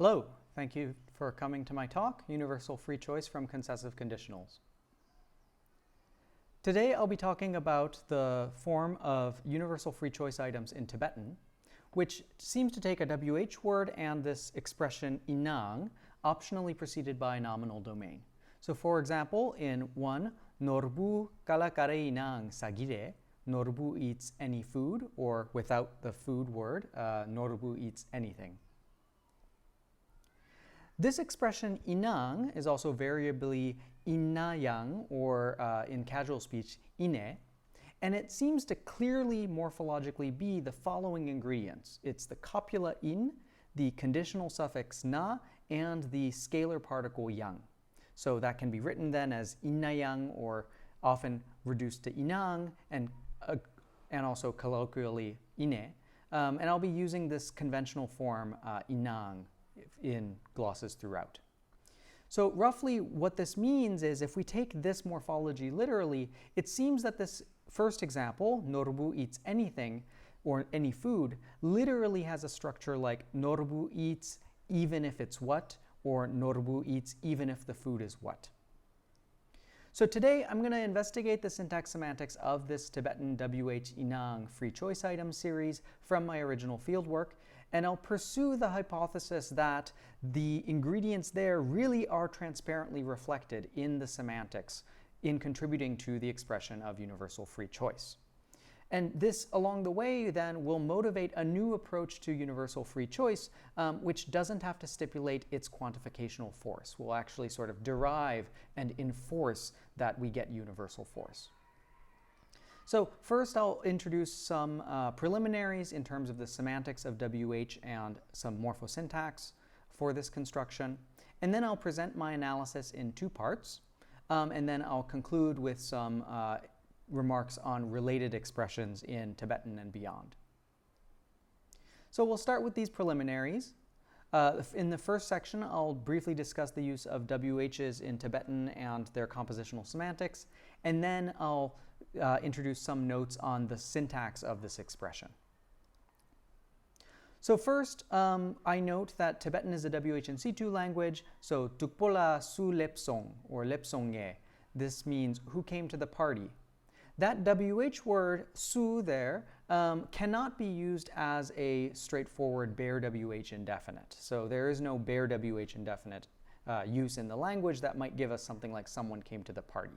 Hello, thank you for coming to my talk, Universal Free Choice from Concessive Conditionals. Today I'll be talking about the form of universal free choice items in Tibetan, which seems to take a WH word and this expression inang, optionally preceded by a nominal domain. So for example, in 1, norbu kalakare'inang sagire, norbu eats any food, or without the food word, norbu eats anything. This expression inang is also variably in-na'ang, or in casual speech, ine, and it seems to clearly morphologically be the following ingredients. It's the copula in, the conditional suffix na, and the scalar particle yang. So that can be written then as in-na'ang, or often reduced to inang, and also colloquially ine. And I'll be using this conventional form inang in glosses throughout. So roughly what this means is if we take this morphology literally, it seems that this first example, norbu eats anything or any food, literally has a structure like norbu eats even if it's what, or norbu eats even if the food is what. So today I'm going to investigate the syntax semantics of this Tibetan Wh-yin.na'ang free choice item series from my original fieldwork, and I'll pursue the hypothesis that the ingredients there really are transparently reflected in the semantics in contributing to the expression of universal free choice. And this, along the way, then, will motivate a new approach to universal free choice, which doesn't have to stipulate its quantificational force. We'll actually sort of derive and enforce that we get universal force. So first, I'll introduce some preliminaries in terms of the semantics of WH and some morphosyntax for this construction. And then I'll present my analysis in two parts. And then I'll conclude with some remarks on related expressions in Tibetan and beyond. So we'll start with these preliminaries. In the first section, I'll briefly discuss the use of WHs in Tibetan and their compositional semantics, and then I'll introduce some notes on the syntax of this expression. So first, I note that Tibetan is a WH and C2 language, so tukpola su lepsong, or lepsongye. This means who came to the party. That WH word, su, there, cannot be used as a straightforward bare WH indefinite. So there is no bare WH indefinite use in the language that might give us something like someone came to the party.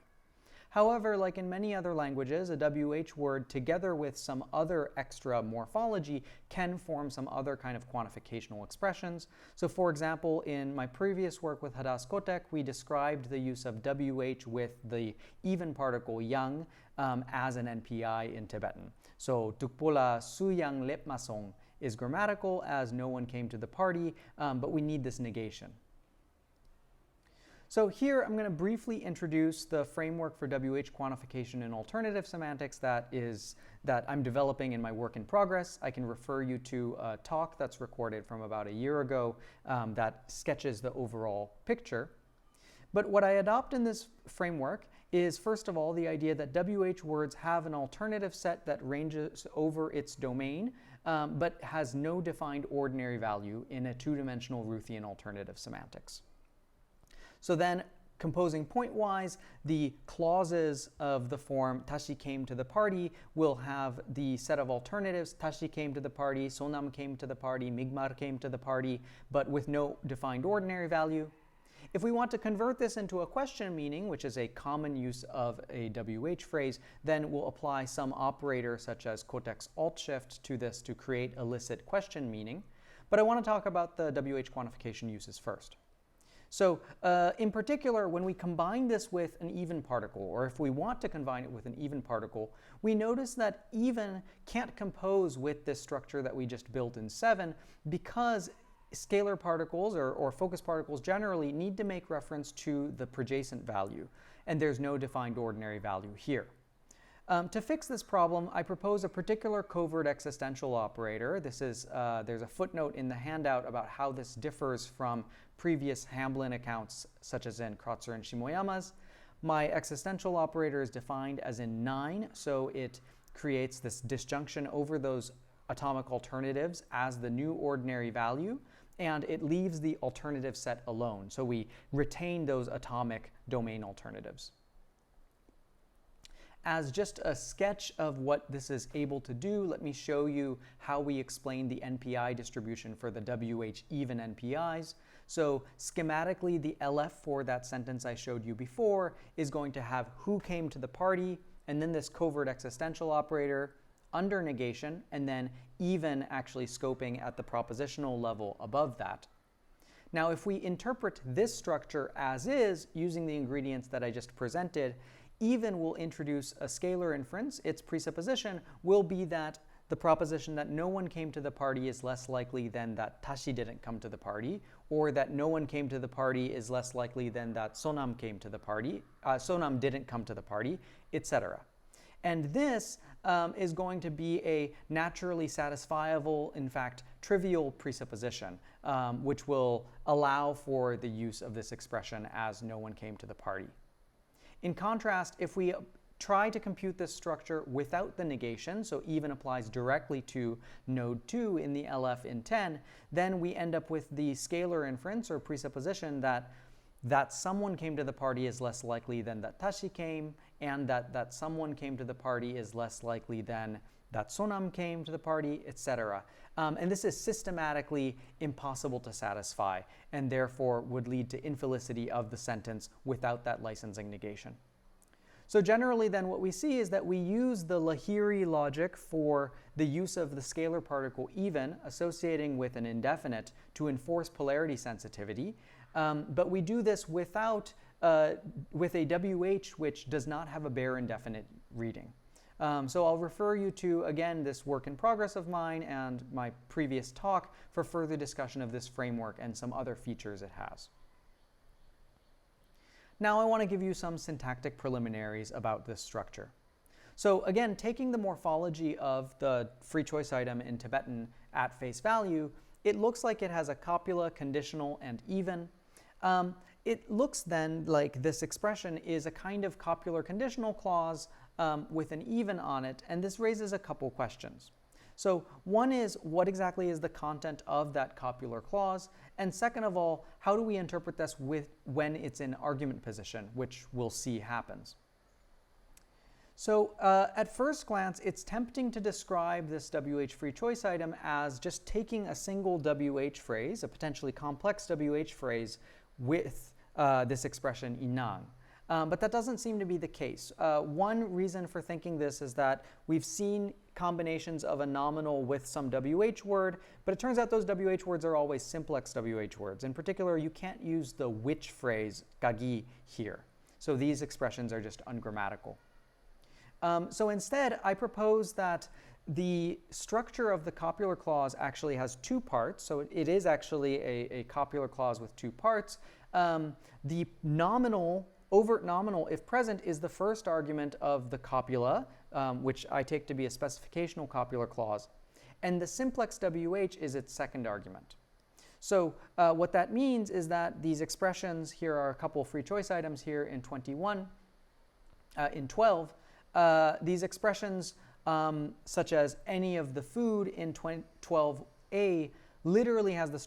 However, like in many other languages, a WH word together with some other extra morphology can form some other kind of quantificational expressions. So for example, in my previous work with Hadas Kotek, we described the use of WH with the even particle yang as an NPI in Tibetan. So tukpola su yang lepmasong is grammatical as no one came to the party, but we need this negation. So here I'm going to briefly introduce the framework for WH quantification and alternative semantics that I'm developing in my work in progress. I can refer you to a talk that's recorded from about a year ago that sketches the overall picture. But what I adopt in this framework is, first of all, the idea that WH words have an alternative set that ranges over its domain, but has no defined ordinary value in a two-dimensional Ruthian alternative semantics. So then, composing pointwise, the clauses of the form Tashi came to the party will have the set of alternatives. Tashi came to the party, Sonam came to the party, Migmar came to the party, but with no defined ordinary value. If we want to convert this into a question meaning, which is a common use of a WH phrase, then we'll apply some operator such as Kotek's alt shift to this to create illicit question meaning. But I want to talk about the WH quantification uses first. So in particular, when we combine this with an even particle, or if we want to combine it with an even particle, we notice that even can't compose with this structure that we just built in 7 because scalar particles or focus particles generally need to make reference to the prejacent value, and there's no defined ordinary value here. To fix this problem, I propose a particular covert existential operator. There's a footnote in the handout about how this differs from previous Hamblin accounts, such as in Kratzer and Shimoyama's. My existential operator is defined as in 9, so it creates this disjunction over those atomic alternatives as the new ordinary value, and it leaves the alternative set alone. So we retain those atomic domain alternatives. As just a sketch of what this is able to do, let me show you how we explain the NPI distribution for the WH even NPIs. So schematically, the LF for that sentence I showed you before is going to have who came to the party, and then this covert existential operator under negation, and then even actually scoping at the propositional level above that. Now, if we interpret this structure as is, using the ingredients that I just presented, even will introduce a scalar inference. Its presupposition will be that the proposition that no one came to the party is less likely than that Tashi didn't come to the party, or that no one came to the party is less likely than that Sonam came to the party, Sonam didn't come to the party, etc. And this is going to be a naturally satisfiable, in fact, trivial presupposition, which will allow for the use of this expression as no one came to the party. In contrast, if we try to compute this structure without the negation, so even applies directly to node 2 in the LF in 10, then we end up with the scalar inference or presupposition that someone came to the party is less likely than that Tashi came, and that someone came to the party is less likely than that Sonam came to the party, etc. And this is systematically impossible to satisfy, and therefore would lead to infelicity of the sentence without that licensing negation. So generally then what we see is that we use the Lahiri logic for the use of the scalar particle even associating with an indefinite to enforce polarity sensitivity, but we do this without with a WH which does not have a bare indefinite reading. So I'll refer you to, again, this work in progress of mine and my previous talk for further discussion of this framework and some other features it has. Now I want to give you some syntactic preliminaries about this structure. So again, taking the morphology of the free choice item in Tibetan at face value, it looks like it has a copula, conditional, and even. It looks then like this expression is a kind of copular conditional clause with an even on it, and this raises a couple questions. So one is, what exactly is the content of that copular clause? And second of all, how do we interpret this when it's in argument position, which we'll see happens? So at first glance, it's tempting to describe this WH free choice item as just taking a single WH phrase, a potentially complex WH phrase, with this expression inang. But that doesn't seem to be the case. One reason for thinking this is that we've seen combinations of a nominal with some WH word, but it turns out those WH words are always simplex WH words. In particular, you can't use the which phrase, gagi, here. So these expressions are just ungrammatical. So instead, I propose that the structure of the copular clause actually has two parts. So it is actually a copular clause with two parts. The nominal, overt nominal, if present, is the first argument of the copula, which I take to be a specificational copular clause. And the simplex WH is its second argument. So what that means is that these expressions, here are a couple free choice items here in 21, in 12, these expressions such as any of the food in 12a literally has the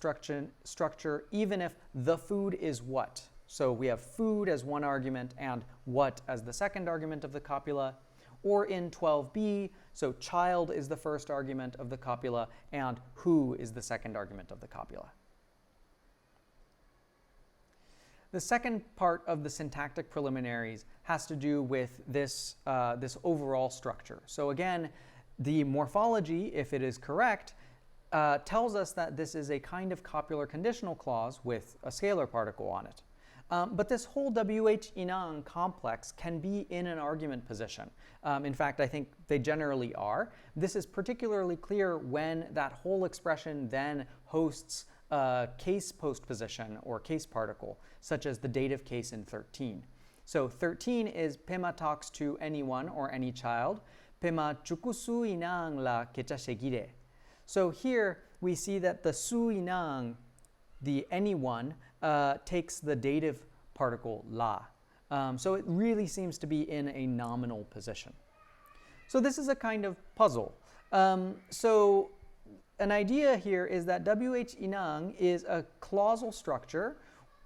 structure even if the food is what. So we have food as one argument and what as the second argument of the copula. Or in 12b, so child is the first argument of the copula and who is the second argument of the copula. The second part of the syntactic preliminaries has to do with this, this overall structure. So again, the morphology, if it is correct, tells us that this is a kind of copular conditional clause with a scalar particle on it. But this whole Wh-yin-na'ang complex can be in an argument position. In fact, I think they generally are. This is particularly clear when that whole expression then hosts a case postposition or case particle, such as the dative case in 13. So 13 is Pema talks to anyone or any child. Pema chukusu inang la kecha segire. So here we see that the su inang, the anyone, takes the dative particle la. So it really seems to be in a nominal position. So this is a kind of puzzle. So an idea here is that Wh-yin.na'ang is a clausal structure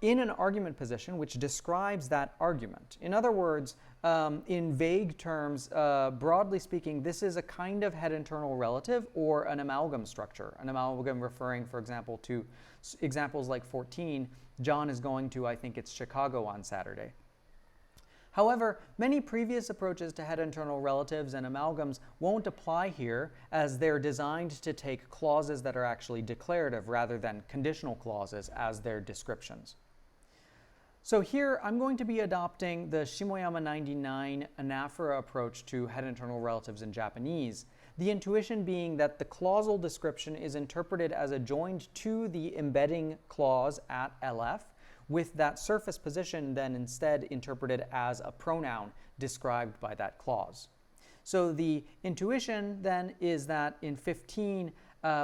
in an argument position which describes that argument. In other words, in vague terms, broadly speaking, this is a kind of head internal relative or an amalgam structure. An amalgam referring, for example, to examples like 14, John is going to, I think it's Chicago on Saturday. However, many previous approaches to head internal relatives and amalgams won't apply here, as they're designed to take clauses that are actually declarative rather than conditional clauses as their descriptions. So here I'm going to be adopting the Shimoyama 99 anaphora approach to head internal relatives in Japanese, the intuition being that the clausal description is interpreted as adjoined to the embedding clause at LF, with that surface position then instead interpreted as a pronoun described by that clause. So the intuition then is that in 15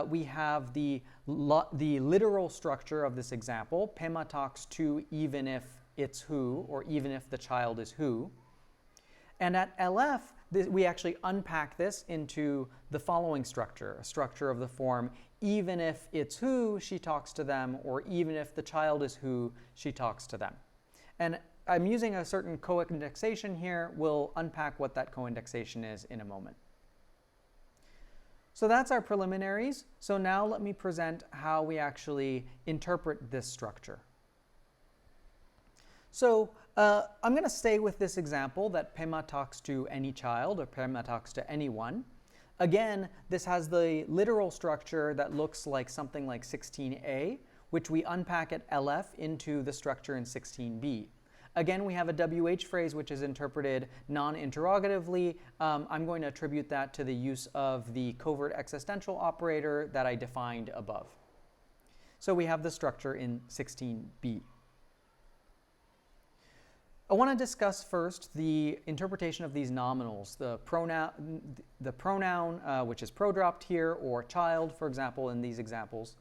we have the literal structure of this example. Pema talks to even if it's who, or even if the child is who. And at LF, we actually unpack this into the following structure, a structure of the form, even if it's who, she talks to them, or even if the child is who, she talks to them. And I'm using a certain co-indexation here. We'll unpack what that co-indexation is in a moment. So that's our preliminaries. So now let me present how we actually interpret this structure. So I'm going to stay with this example that Pema talks to any child, or Pema talks to anyone. Again, this has the literal structure that looks like something like 16a, which we unpack at LF into the structure in 16b. Again, we have a WH phrase which is interpreted non-interrogatively. I'm going to attribute that to the use of the covert existential operator that I defined above. So we have the structure in 16b. I want to discuss first the interpretation of these nominals, the pronoun which is pro-dropped here, or child, for example, in these examples.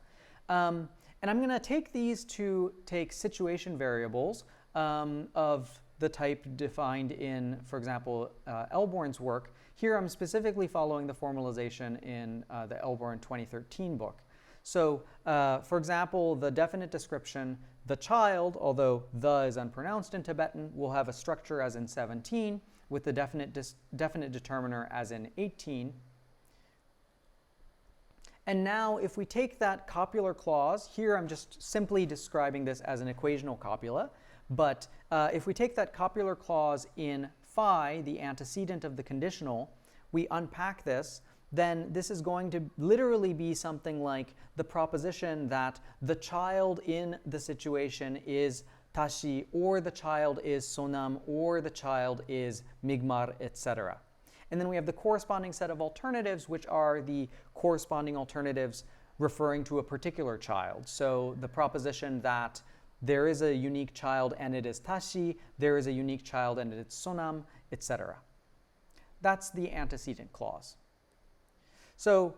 And I'm going to take these to take situation variables of the type defined in, for example, Elborn's work. Here I'm specifically following the formalization in the Elborn 2013 book. So, for example, the definite description, the child, although the is unpronounced in Tibetan, will have a structure as in 17, with the definite determiner as in 18. And now if we take that copular clause, here I'm just simply describing this as an equational copula, but if we take that copular clause in phi, the antecedent of the conditional, we unpack this, then this is going to literally be something like the proposition that the child in the situation is tashi, or the child is sonam, or the child is migmar, etc. And then we have the corresponding set of alternatives, which are the corresponding alternatives referring to a particular child. So the proposition that there is a unique child and it is tashi, there is a unique child and it's sonam, etc. That's the antecedent clause. So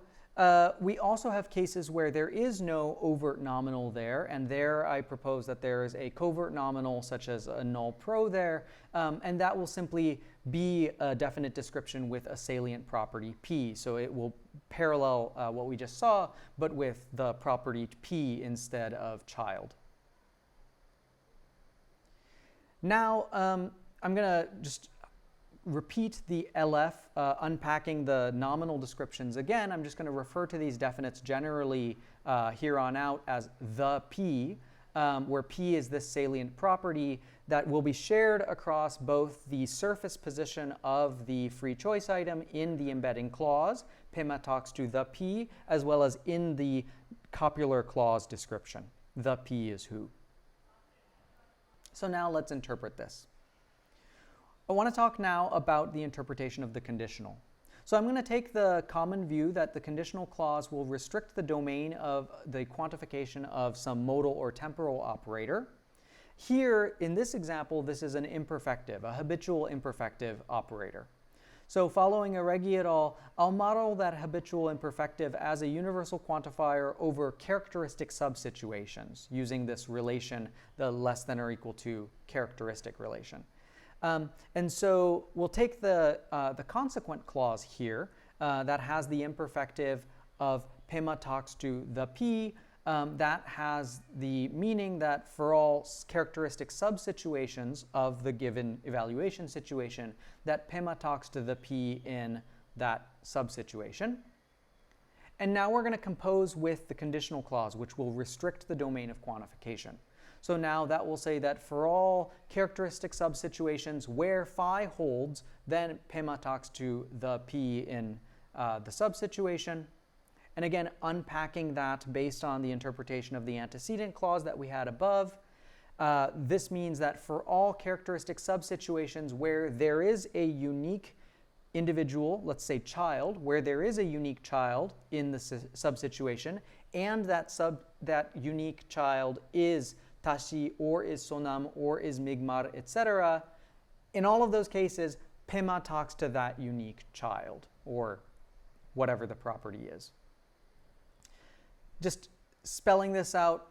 we also have cases where there is no overt nominal there, and there I propose that there is a covert nominal such as a null pro there, and that will simply be a definite description with a salient property p. So it will parallel what we just saw, but with the property p instead of child. Now I'm going to just repeat the LF, unpacking the nominal descriptions again. I'm just going to refer to these definites generally here on out as the P, where P is this salient property that will be shared across both the surface position of the free choice item in the embedding clause, Pema talks to the P, as well as in the copular clause description. The P is who. So now let's interpret this. I want to talk now about the interpretation of the conditional. So I'm going to take the common view that the conditional clause will restrict the domain of the quantification of some modal or temporal operator. Here, in this example, this is an imperfective, a habitual imperfective operator. So following Aregi et al., I'll model that habitual imperfective as a universal quantifier over characteristic subsituations using this relation, the less than or equal to characteristic relation. And so we'll take the consequent clause here that has the imperfective of Pema talks to the P, that has the meaning that for all characteristic subsituations of the given evaluation situation, that Pema talks to the P in that subsituation. And now we're going to compose with the conditional clause, which will restrict the domain of quantification. So now that will say that for all characteristic subsituations where phi holds, then Pema talks to the P in the subsituation. And again, unpacking that based on the interpretation of the antecedent clause that we had above, this means that for all characteristic subsituations where there is a unique individual, let's say child, where there is a unique child in the subsituation, and that unique child is tashi or is sonam or is migmar, etc., in all of those cases, Pema talks to that unique child, or whatever the property is. Just spelling this out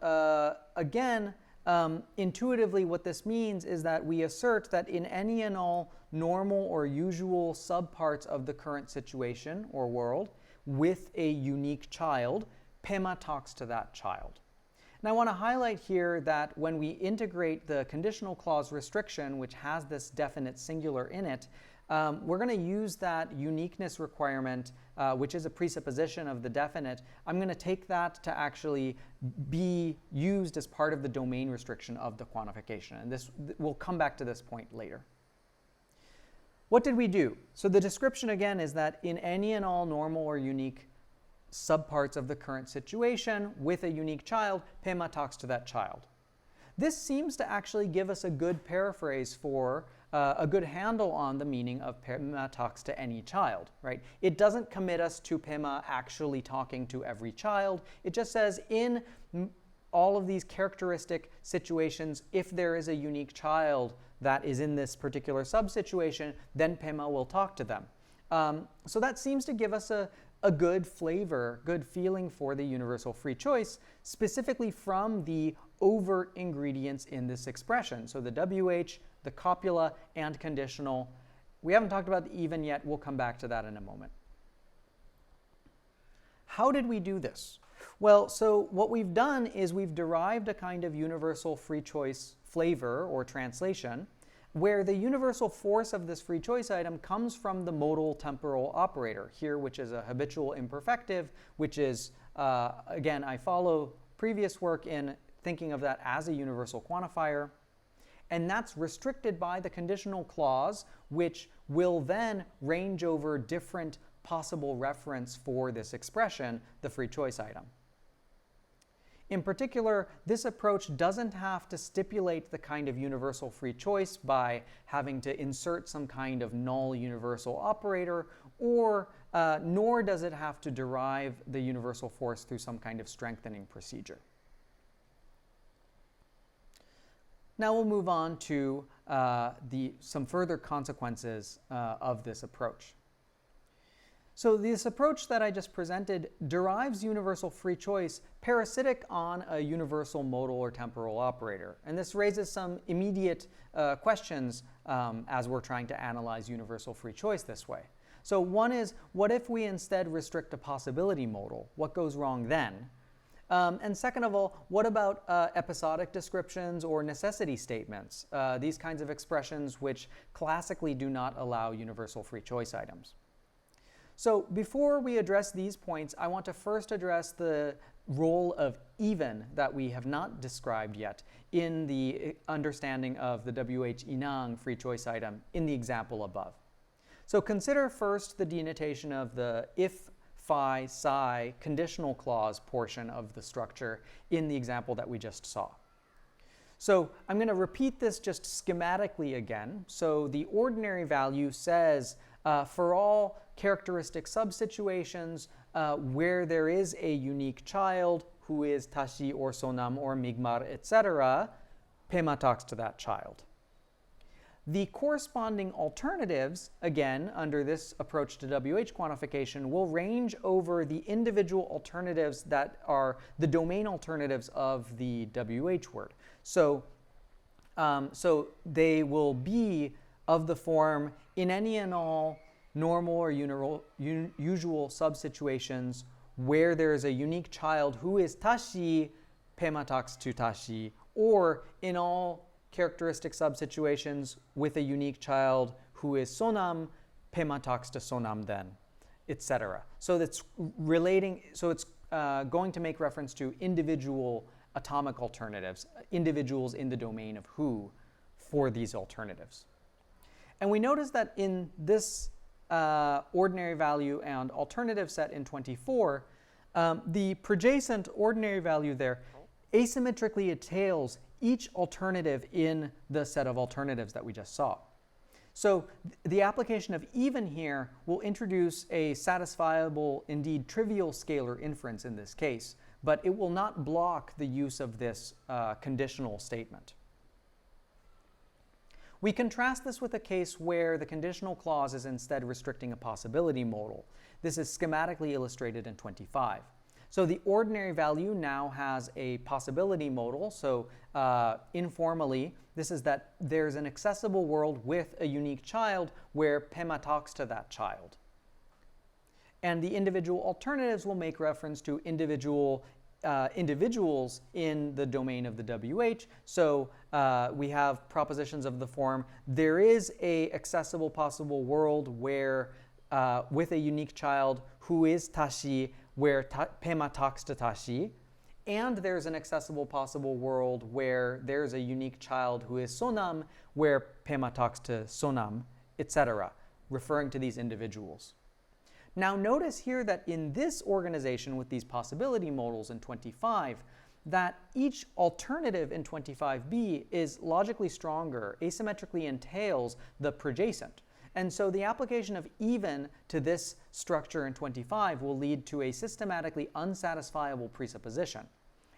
again, intuitively what this means is that we assert that in any and all normal or usual subparts of the current situation or world with a unique child, Pema talks to that child. And I want to highlight here that when we integrate the conditional clause restriction, which has this definite singular in it, we're going to use that uniqueness requirement, which is a presupposition of the definite. I'm going to take that to actually be used as part of the domain restriction of the quantification. And we'll come back to this point later. What did we do? So the description again is that in any and all normal or unique subparts of the current situation with a unique child, Pema talks to that child. This seems to actually give us a good paraphrase for a good handle on the meaning of Pema talks to any child, right? It doesn't commit us to Pema actually talking to every child. It just says in all of these characteristic situations, if there is a unique child that is in this particular subsituation, then Pema will talk to them. So that seems to give us a good flavor, good feeling for the universal free choice, specifically from the overt ingredients in this expression. So the WH, the copula, and conditional. We haven't talked about the even yet. We'll come back to that in a moment. How did we do this? Well, so what we've done is we've derived a kind of universal free choice flavor or translation where the universal force of this free choice item comes from the modal temporal operator here, which is a habitual imperfective, which is, again, I follow previous work in thinking of that as a universal quantifier. And that's restricted by the conditional clause, which will then range over different possible reference for this expression, the free choice item. In particular, this approach doesn't have to stipulate the kind of universal free choice by having to insert some kind of null universal operator, or nor does it have to derive the universal force through some kind of strengthening procedure. Now we'll move on to some further consequences of this approach. So this approach that I just presented derives universal free choice parasitic on a universal modal or temporal operator. And this raises some immediate questions as we're trying to analyze universal free choice this way. So one is, what if we instead restrict a possibility modal? What goes wrong then? And second of all, what about episodic descriptions or necessity statements? These kinds of expressions which classically do not allow universal free choice items. So before we address these points, I want to first address the role of even that we have not described yet in the understanding of the Wh-yin.na'ang free choice item in the example above. So consider first the denotation of the if, phi, psi conditional clause portion of the structure in the example that we just saw. So I'm going to repeat this just schematically again. So the ordinary value says for all characteristic subsituations where there is a unique child who is tashi or sonam or migmar, etc., Pema talks to that child. The corresponding alternatives, again, under this approach to WH quantification, will range over the individual alternatives that are the domain alternatives of the WH word. So they will be of the form in any and all normal or usual subsituations where there is a unique child who is tashi, pema talks to tashi, or in all characteristic subsituations with a unique child who is sonam, pema talks to sonam then, etc. So that's relating, so it's going to make reference to individual atomic alternatives, individuals in the domain of who for these alternatives. And we notice that in this ordinary value and alternative set in 24, the projacent ordinary value there asymmetrically entails each alternative in the set of alternatives that we just saw. So the application of even here will introduce a satisfiable, indeed trivial scalar inference in this case, but it will not block the use of this conditional statement. We contrast this with a case where the conditional clause is instead restricting a possibility modal. This is schematically illustrated in 25. So the ordinary value now has a possibility modal. So informally, this is that there's an accessible world with a unique child where pema talks to that child. And the individual alternatives will make reference to individuals in the domain of the WH. So we have propositions of the form, there is a accessible possible world where with a unique child who is tashi, where pema talks to tashi, and there's an accessible possible world where there's a unique child who is sonam, where pema talks to sonam, etc., referring to these individuals. Now notice here that in this organization with these possibility modals in 25, that each alternative in 25b is logically stronger, asymmetrically entails the projacent. And so the application of even to this structure in 25 will lead to a systematically unsatisfiable presupposition.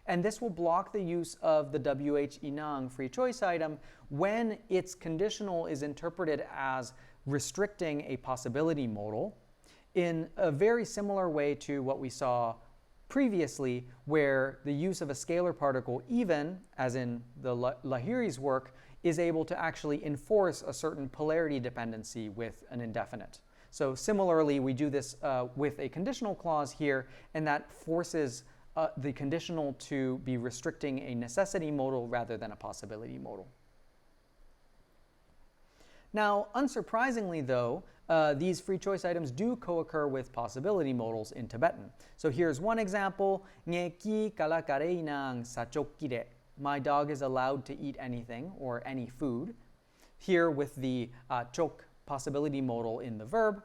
And this will block the use of the Wh-yin.na'ang free choice item when its conditional is interpreted as restricting a possibility modal in a very similar way to what we saw previously, where the use of a scalar particle even, as in the Lahiri's work, is able to actually enforce a certain polarity dependency with an indefinite. So similarly, we do this with a conditional clause here, and that forces the conditional to be restricting a necessity modal rather than a possibility modal. Now, unsurprisingly though, these free choice items do co-occur with possibility modals in Tibetan. So here's one example, Ngeki kalakareinang sachokire. My dog is allowed to eat anything or any food. Here with the chok possibility modal in the verb.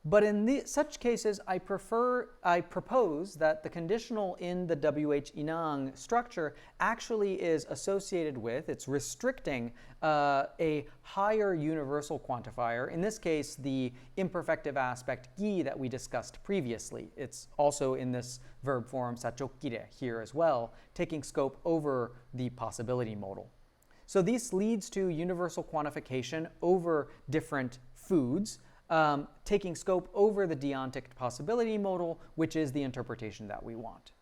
But in such cases, I propose that the conditional in the Wh-yin.na'ang structure actually is associated with, it's restricting a higher universal quantifier, in this case the imperfective aspect gi that we discussed previously. It's also in this verb form sachokire here as well, taking scope over the possibility modal. So this leads to universal quantification over different foods, taking scope over the deontic possibility modal, which is the interpretation that we want.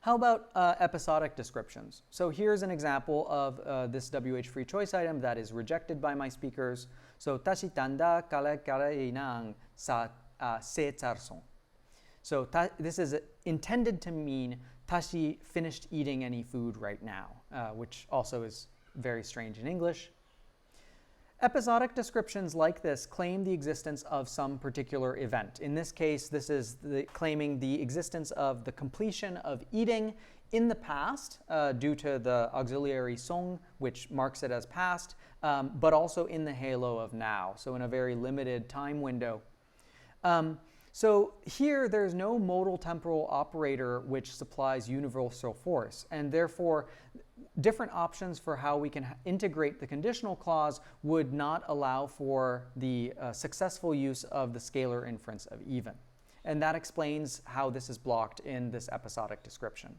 How about episodic descriptions? So here's an example of this WH free choice item that is rejected by my speakers. So tashi tanda kala kareinang sa se charson. So this is intended to mean tashi finished eating any food right now, which also is very strange in English. Episodic descriptions like this claim the existence of some particular event. In this case, this is claiming the existence of the completion of eating in the past due to the auxiliary song, which marks it as past, but also in the halo of now, so in a very limited time window. So here there's no modal temporal operator which supplies universal force, and therefore different options for how we can integrate the conditional clause would not allow for the successful use of the scalar inference of even. And that explains how this is blocked in this episodic description.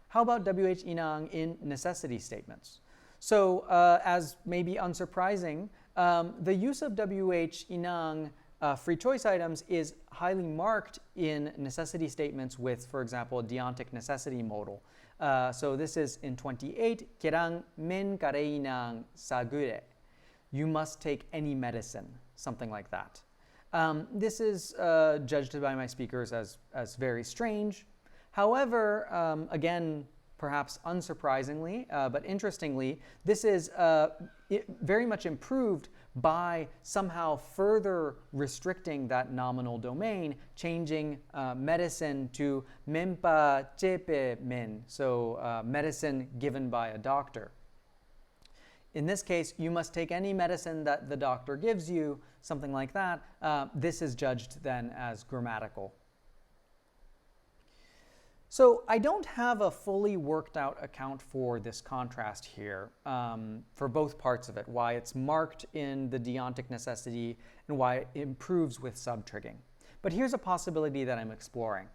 How about Wh-yin.na'ang in necessity statements? So as maybe unsurprising, the use of Wh-yin.na'ang free choice items is highly marked in necessity statements with, for example, a deontic necessity modal. So this is in 28, kerang men kareinang sagure. You must take any medicine, something like that. This is judged by my speakers as very strange. However, again, perhaps unsurprisingly, but interestingly, this is very much improved by somehow further restricting that nominal domain, changing medicine to mempa chepe men, so medicine given by a doctor. In this case, you must take any medicine that the doctor gives you, something like that. This is judged then as grammatical. So I don't have a fully worked out account for this contrast here, for both parts of it, why it's marked in the deontic necessity and why it improves with subtrigging. But here's a possibility that I'm exploring.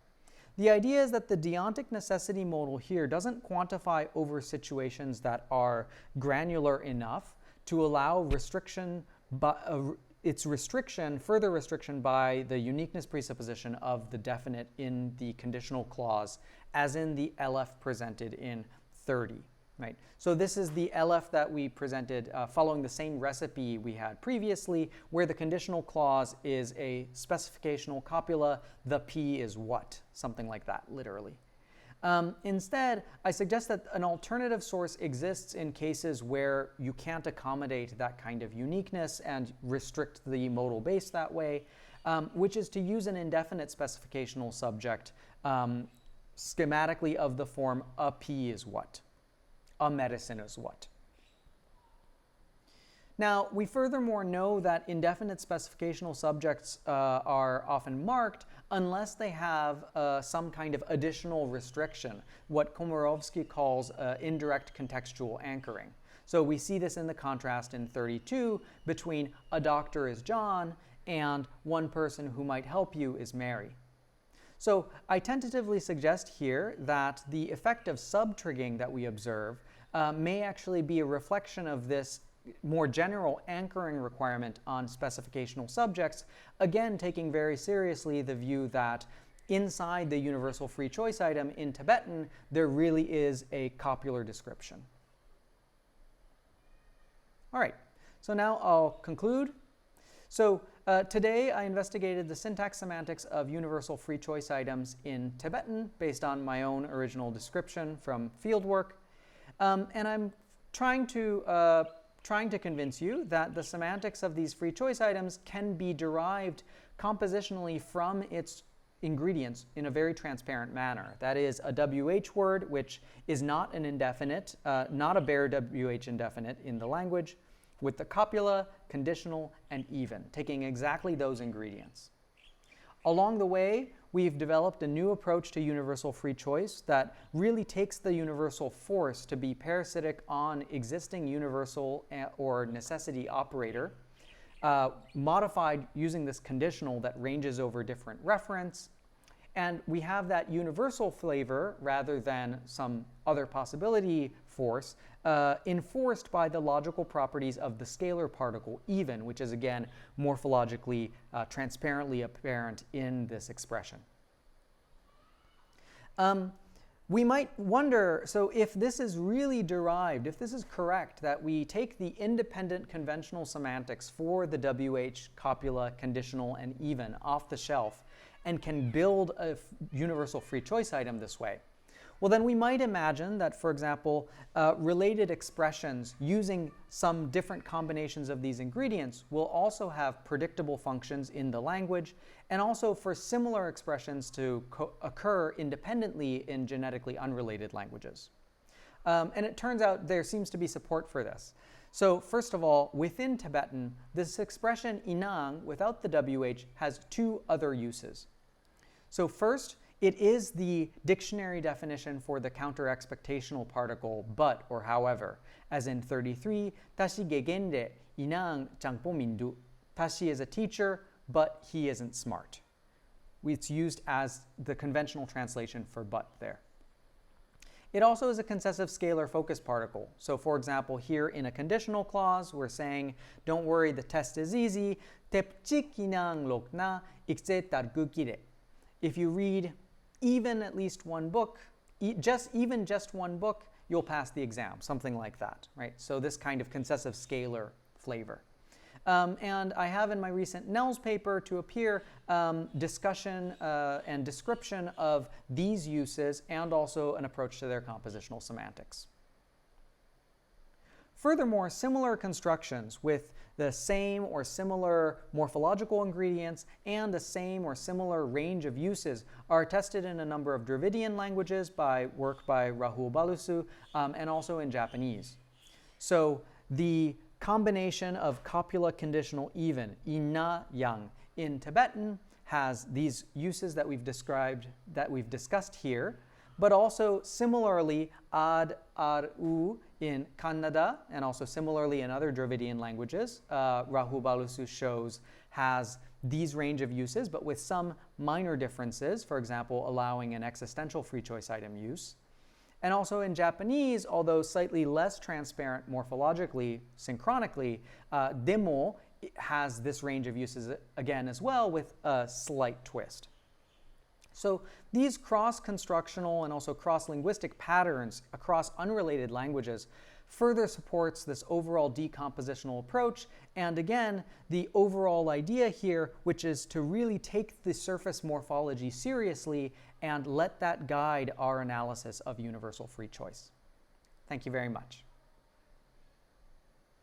The idea is that the deontic necessity modal here doesn't quantify over situations that are granular enough to allow restriction, its restriction, further restriction by the uniqueness presupposition of the definite in the conditional clause, as in the LF presented in 30. Right? So this is the LF that we presented following the same recipe we had previously, where the conditional clause is a specificational copula, the P is what, something like that, literally. Instead, I suggest that an alternative source exists in cases where you can't accommodate that kind of uniqueness and restrict the modal base that way, which is to use an indefinite specificational subject schematically of the form a P is what. A medicine is what. Now, we furthermore know that indefinite specificational subjects are often marked unless they have some kind of additional restriction, what Komorowski calls indirect contextual anchoring. So we see this in the contrast in 32 between a doctor is John and one person who might help you is Mary. So I tentatively suggest here that the effect of subtrigging that we observe may actually be a reflection of this more general anchoring requirement on specificational subjects, again taking very seriously the view that inside the universal free choice item in Tibetan, there really is a copular description. All right, so now I'll conclude. So today I investigated the syntax semantics of universal free choice items in Tibetan based on my own original description from fieldwork. And I'm trying to convince you that the semantics of these free choice items can be derived compositionally from its ingredients in a very transparent manner. That is a WH word, which is not an indefinite, not a bare WH indefinite in the language, with the copula, conditional, and even, taking exactly those ingredients. Along the way, we've developed a new approach to universal free choice that really takes the universal force to be parasitic on existing universal or necessity operator, modified using this conditional that ranges over different reference. And we have that universal flavor rather than some other possibility force enforced by the logical properties of the scalar particle even, which is again morphologically transparently apparent in this expression. We might wonder, so if this is really derived, if this is correct, that we take the independent conventional semantics for the WH, copula, conditional, and even off the shelf and can build a universal free choice item this way, well then we might imagine that, for example, related expressions using some different combinations of these ingredients will also have predictable functions in the language, and also for similar expressions to occur independently in genetically unrelated languages. And it turns out there seems to be support for this. So first of all, within Tibetan, this expression inang without the WH has two other uses. So first, it is the dictionary definition for the counter-expectational particle but or however, as in 33, tashi gegende inang changpo mindu. Tashi is a teacher, but he isn't smart. It's used as the conventional translation for but there. It also is a concessive scalar focus particle. So for example, here in a conditional clause, we're saying, don't worry, the test is easy. Tepchik inang lokna ikse targukire. If you read even at least one book, even just one book, you'll pass the exam, something like that, right? So this kind of concessive scalar flavor. And I have in my recent Nels paper to appear discussion and description of these uses and also an approach to their compositional semantics. Furthermore, similar constructions with the same or similar morphological ingredients and the same or similar range of uses are tested in a number of Dravidian languages by work by Rahul Balusu and also in Japanese. So the combination of copula conditional even, in-na'ang, in Tibetan has these uses that we've discussed here, but also similarly ad, ar, u in Kannada, and also similarly in other Dravidian languages. Rahul Balusu shows has these range of uses, but with some minor differences, for example, allowing an existential free choice item use. And also in Japanese, although slightly less transparent morphologically, synchronically, demo has this range of uses again as well with a slight twist. So these cross-constructional and also cross-linguistic patterns across unrelated languages further supports this overall decompositional approach, and again, the overall idea here, which is to really take the surface morphology seriously and let that guide our analysis of universal free choice. Thank you very much.